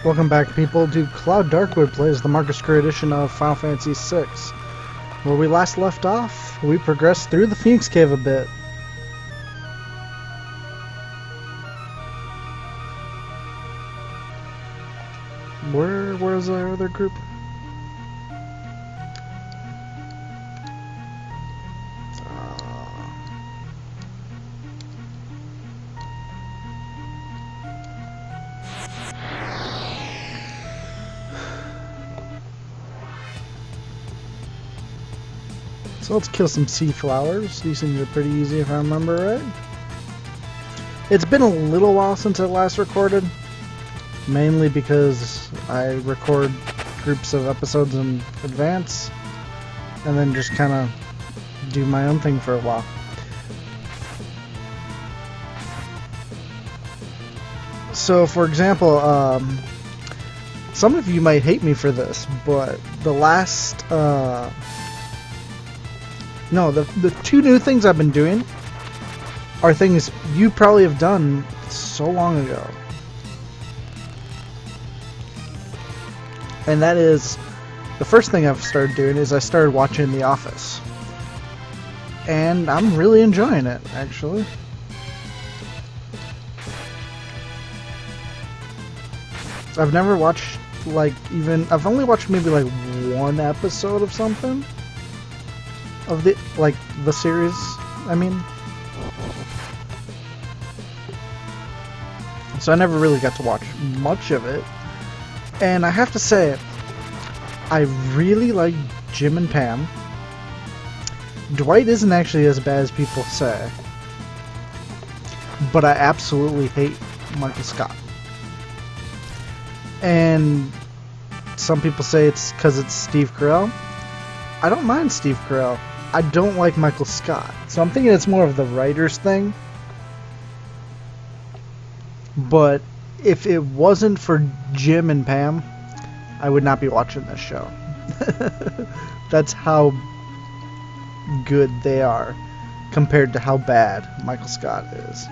Welcome back, people, to Cloud Darkwood plays the Marcus Curry edition of Final Fantasy VI. Where we last left off, we progressed through the Phoenix Cave a bit. Where's our other group? So let's kill some sea flowers. These things are pretty easy if I remember right. It's been a little while since I last recorded. Mainly because I record groups of episodes in advance. And then just kind of do my own thing for a while. So for example, some of you might hate me for this, but the last... No, the two new things I've been doing are things you probably have done so long ago. And that is, the first thing I've started doing is I started watching The Office. And I'm really enjoying it, actually. I've never watched, I've only watched maybe one episode of something. Of the series, I mean. So I never really got to watch much of it. And I have to say, I really like Jim and Pam. Dwight isn't actually as bad as people say. But I absolutely hate Michael Scott. And some people say it's because it's Steve Carell. I don't mind Steve Carell. I don't like Michael Scott. So I'm thinking it's more of the writer's thing. But if it wasn't for Jim and Pam, I would not be watching this show. That's how good they are compared to how bad Michael Scott is.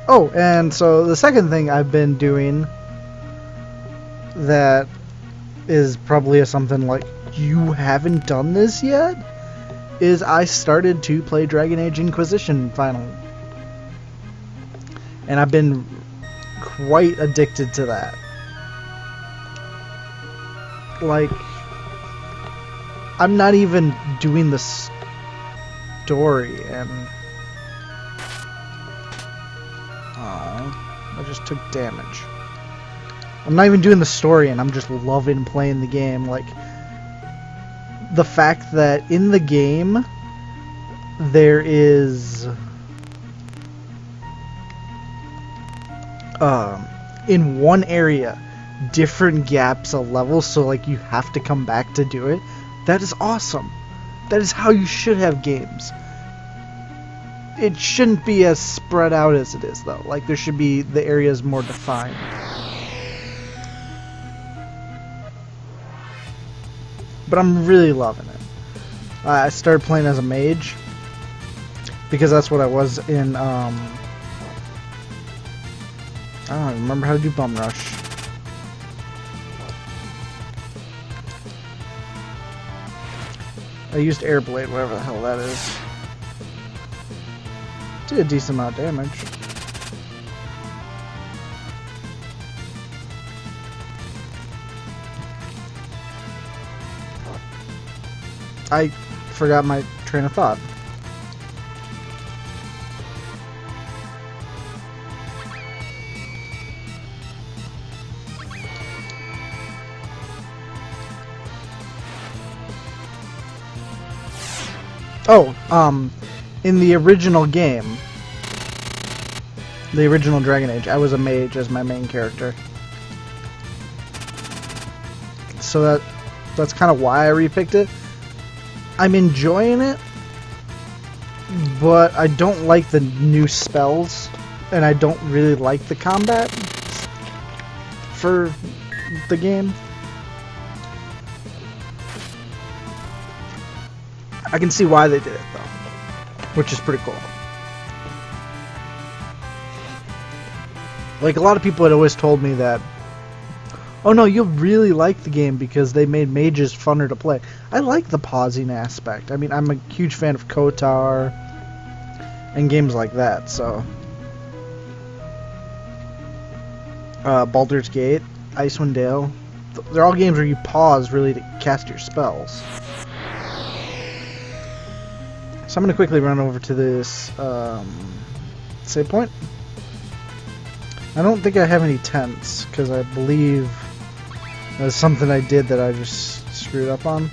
Oh, and so the second thing I've been doing that is probably something like, you haven't done this yet? Is I started to play Dragon Age Inquisition finally. And I've been quite addicted to that. I'm not even doing the story, and... I just took damage. I'm not even doing the story, and I'm just loving playing the game. The fact that in the game there is in one area different gaps of levels, so you have to come back to do it. That is awesome. That is how you should have games. It shouldn't be as spread out as it is, though. There should be the areas more defined. But I'm really loving it. I started playing as a mage because that's what I was in. I don't remember how to do Bum Rush. I used Air Blade, whatever the hell that is. Did a decent amount of damage. I forgot my train of thought. Oh, in the original game, the original Dragon Age, I was a mage as my main character. So that's kind of why I repicked it. I'm enjoying it, but I don't like the new spells, and I don't really like the combat for the game. I can see why they did it, though. which is pretty cool. Like, a lot of people had always told me that, oh no, you'll really like the game because they made mages funner to play. I like the pausing aspect. I mean, I'm a huge fan of KOTOR and games like that, so. Baldur's Gate, Icewind Dale. They're all games where you pause really to cast your spells. So I'm going to quickly run over to this save point. I don't think I have any tents, because I believe that's something I did that I just screwed up on.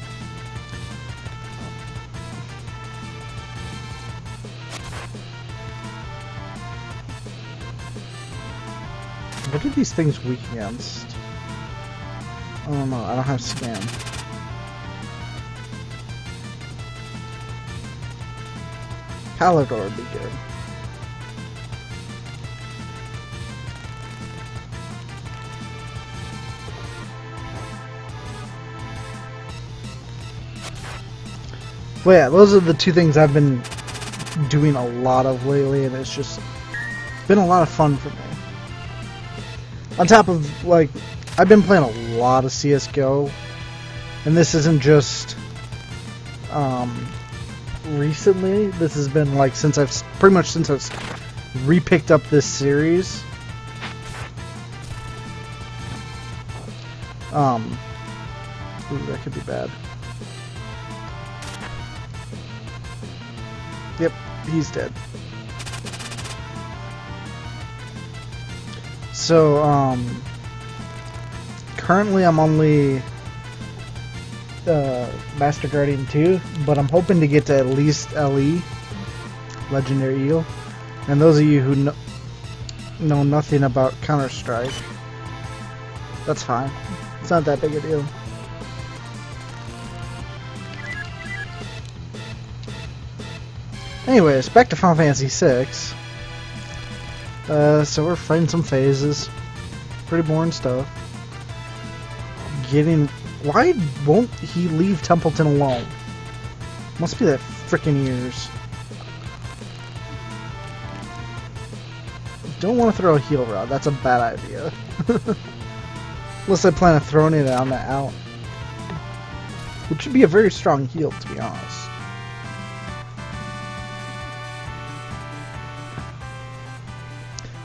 What are these things weak against? I don't know, I don't have scan. Palador would be good. Well, yeah, those are the two things I've been doing a lot of lately, and it's just been a lot of fun for me. On top of, like, I've been playing a lot of CSGO, and this isn't just recently. This has been like since I've repicked up this series. Ooh, that could be bad. Yep, he's dead. So, currently I'm only Master Guardian 2, but I'm hoping to get to at least LE, Legendary Eagle. And those of you who know nothing about Counter-Strike, that's fine. It's not that big a deal. Anyways, back to Final Fantasy VI. So we're fighting some phases. Pretty boring stuff. Why won't he leave Templeton alone? Must be that frickin' ears. Don't want to throw a heal rod. That's a bad idea. Unless I plan on throwing it on the out. Which would be a very strong heal, to be honest.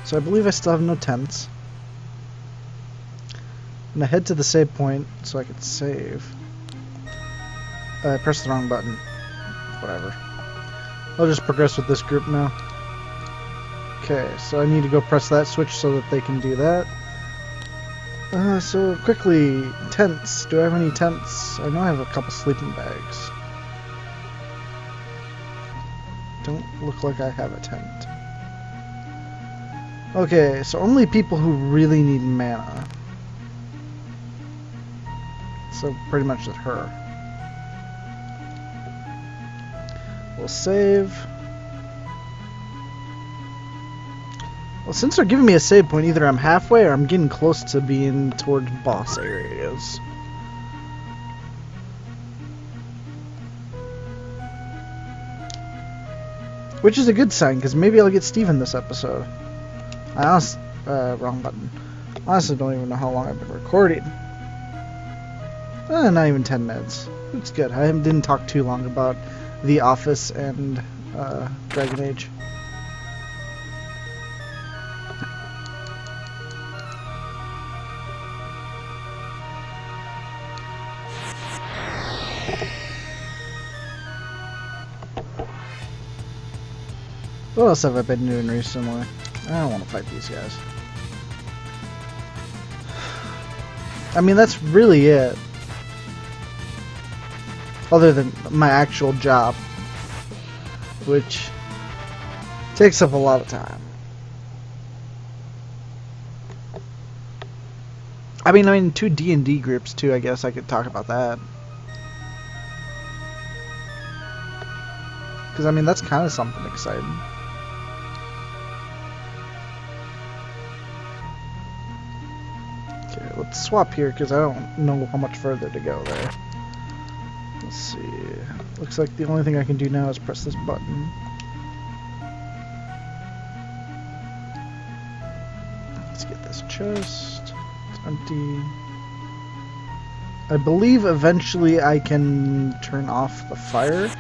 So I believe I still have no tents. I'm gonna head to the save point so I can save. I pressed the wrong button. Whatever. I'll just progress with this group now. Okay, so I need to go press that switch so that they can do that. So quickly, tents. Do I have any tents? I know I have a couple sleeping bags. Don't look like I have a tent. Okay, so only people who really need mana. So pretty much just her. We'll save. Well, since they're giving me a save point, either I'm halfway or I'm getting close to being towards boss areas. Which is a good sign, because maybe I'll get Steven this episode. I honestly, wrong button. Honestly don't even know how long I've been recording. Not even 10 minutes. It's good. I didn't talk too long about The Office and Dragon Age. What else have I been doing recently? I don't want to fight these guys. I mean, that's really it. Other than my actual job, which takes up a lot of time. I mean, 2 D&D groups too. I guess I could talk about that. Because I mean, that's kind of something exciting. Okay, let's swap here because I don't know how much further to go there. Let's see. Looks like the only thing I can do now is press this button. Let's get this chest. It's empty. I believe eventually I can turn off the fire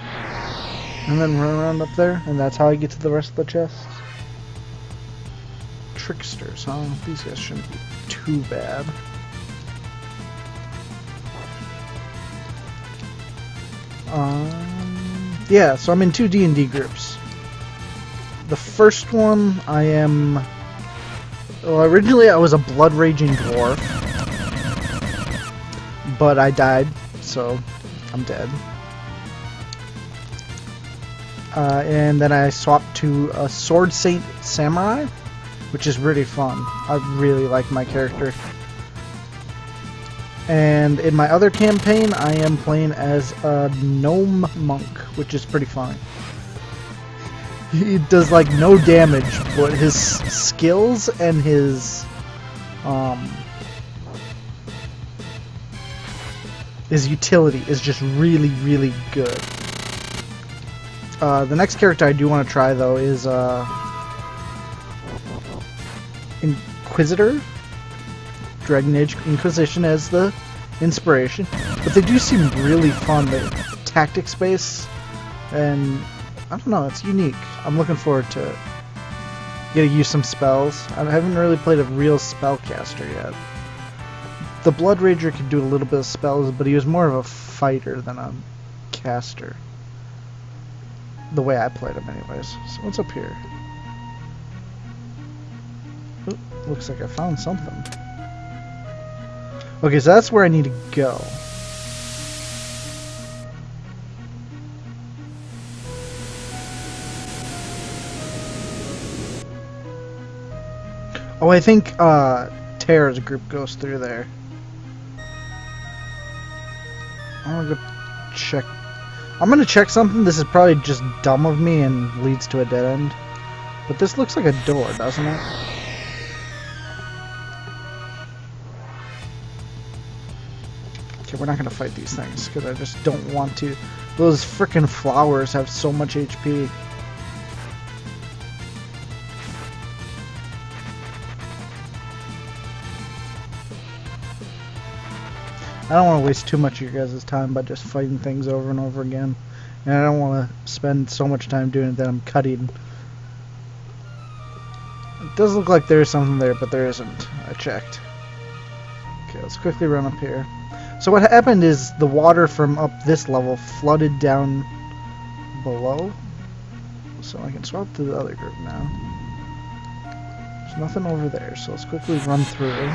and then run around up there, and that's how I get to the rest of the chests. Tricksters, huh? These guys shouldn't be too bad. Yeah, so I'm in two D&D groups. The first one, I am... Well, originally I was a blood raging dwarf, but I died, so I'm dead. And then I swapped to a Sword Saint Samurai, which is really fun. I really like my character. And in my other campaign, I am playing as a gnome monk, which is pretty funny. He does like no damage, but his skills and his utility is just really, really good. The next character I do want to try though is Inquisitor. Dragon Age Inquisition as the inspiration, but they do seem really fun. The tactics base, and I don't know, it's unique. I'm looking forward to getting to use some spells. I haven't really played a real spellcaster yet. The Blood Rager could do a little bit of spells, but he was more of a fighter than a caster. The way I played him anyways. So what's up here? Oop, looks like I found something. Okay, so that's where I need to go. Oh, I think Tara's group goes through there. I'm gonna go check. I'm gonna check something. This is probably just dumb of me and leads to a dead end. But this looks like a door, doesn't it? Okay, we're not gonna fight these things because I just don't want to. Those frickin' flowers have so much HP. I don't want to waste too much of your guys' time by just fighting things over and over again. And I don't want to spend so much time doing it that I'm cutting. It does look like there's something there, but there isn't. I checked. Okay, let's quickly run up here. So what happened is the water from up this level flooded down below. So I can swap to the other group now. There's nothing over there, so let's quickly run through.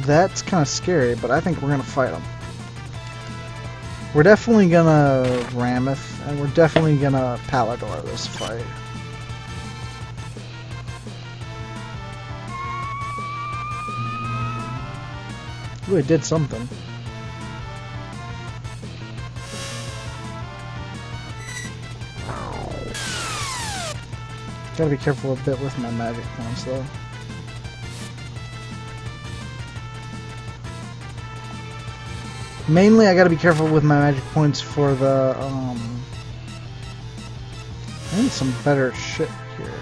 That's kind of scary, but I think we're going to fight them. We're definitely going to Rameth, and we're definitely going to Palador this fight. Ooh, it did something. Gotta be careful a bit with my magic points, though. Mainly, I gotta be careful with my magic points for the, I need some better shit here.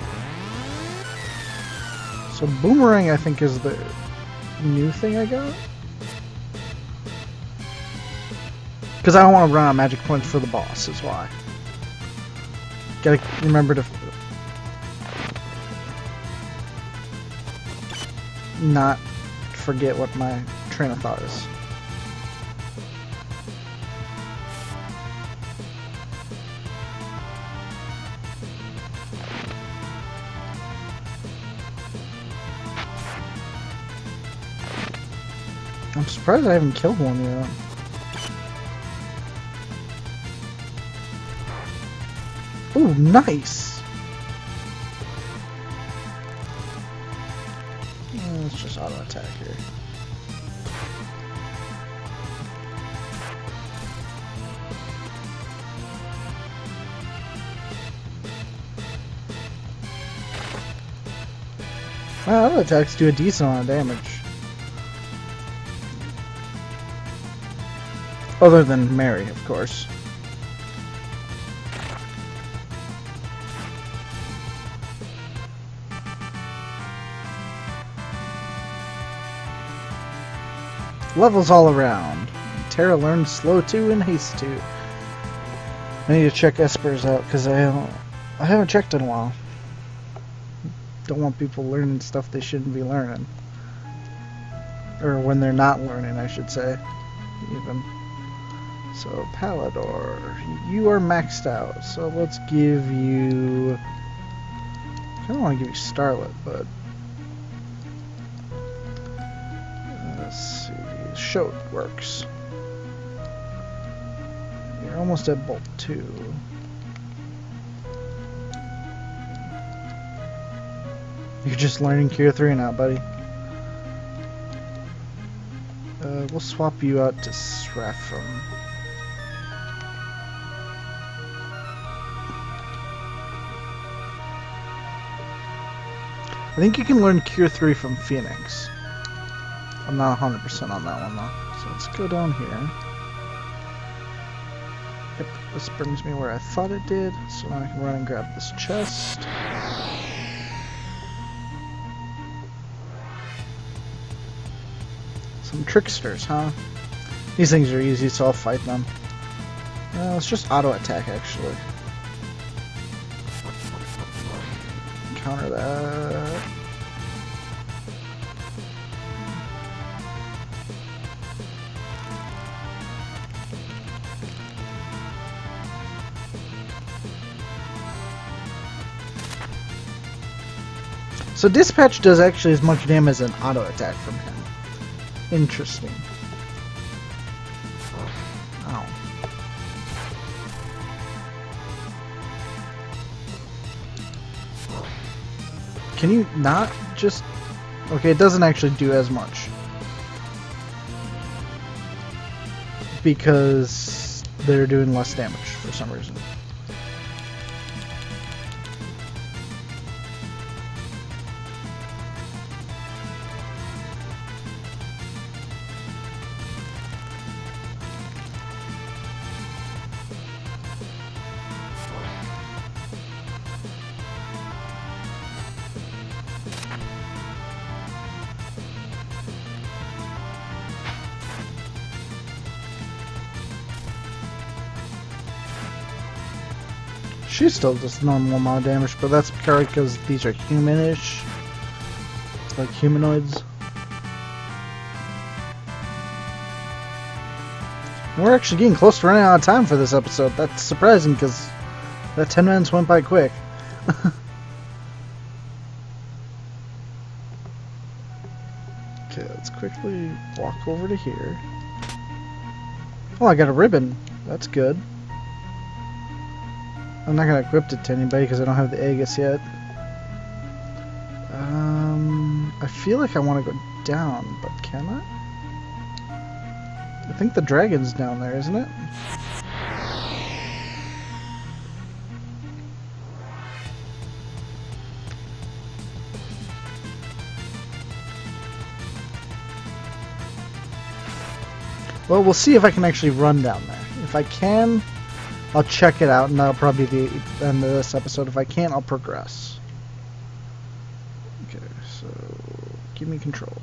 So, Boomerang, I think, is the new thing I got. Because I don't want to run out of magic points for the boss, is why. Gotta remember to not forget what my train of thought is. I'm surprised I haven't killed one yet. Ooh, nice! Let's just auto attack here. Wow, auto attacks do a decent amount of damage. Other than Mary, of course. Levels all around. Terra learned slow 2 and haste 2. I need to check espers out because I haven't checked in a while. Don't want people learning stuff they shouldn't be learning. Or when they're not learning, I should say. Even. So, Palador, you are maxed out. So let's give you... I kind of want to give you Starlet, but... let's see. Shoat works. You're almost at Bolt 2. You're just learning Cure 3 now, buddy. We'll swap you out to Seraphim. I think you can learn Cure 3 from Phoenix. I'm not 100% on that one though. So let's go down here. Yep, this brings me where I thought it did. So now I can run and grab this chest. Some tricksters, huh? These things are easy, so I'll fight them. It's just auto attack, actually. Counter that. So Dispatch does actually as much damage as an auto attack from him. Interesting. Ow. Can you not just... Okay, it doesn't actually do as much. Because they're doing less damage for some reason. She still does normal amount of damage, but that's probably because these are humanish, like humanoids. We're actually getting close to running out of time for this episode. That's surprising because that 10 minutes went by quick. Okay, let's quickly walk over to here. Oh, I got a ribbon. That's good. I'm not going to equip it to anybody because I don't have the Aegis yet. I feel like I want to go down, but can I? I think the dragon's down there, isn't it? Well, we'll see if I can actually run down there. If I can, I'll check it out, and that'll probably be the end of this episode. If I can't, I'll progress. Okay, so give me control.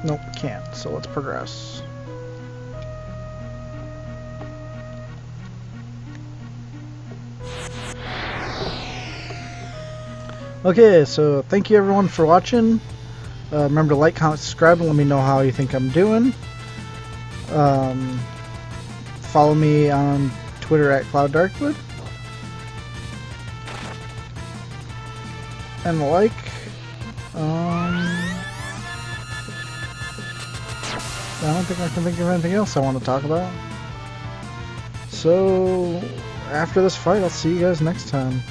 Nope, can't. So let's progress. Okay, so thank you everyone for watching. Remember to like, comment, subscribe, and let me know how you think I'm doing. Follow me on Twitter at CloudDarkwood. And like. I don't think I can think of anything else I want to talk about. So, after this fight, I'll see you guys next time.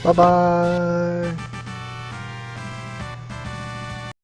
Bye-bye.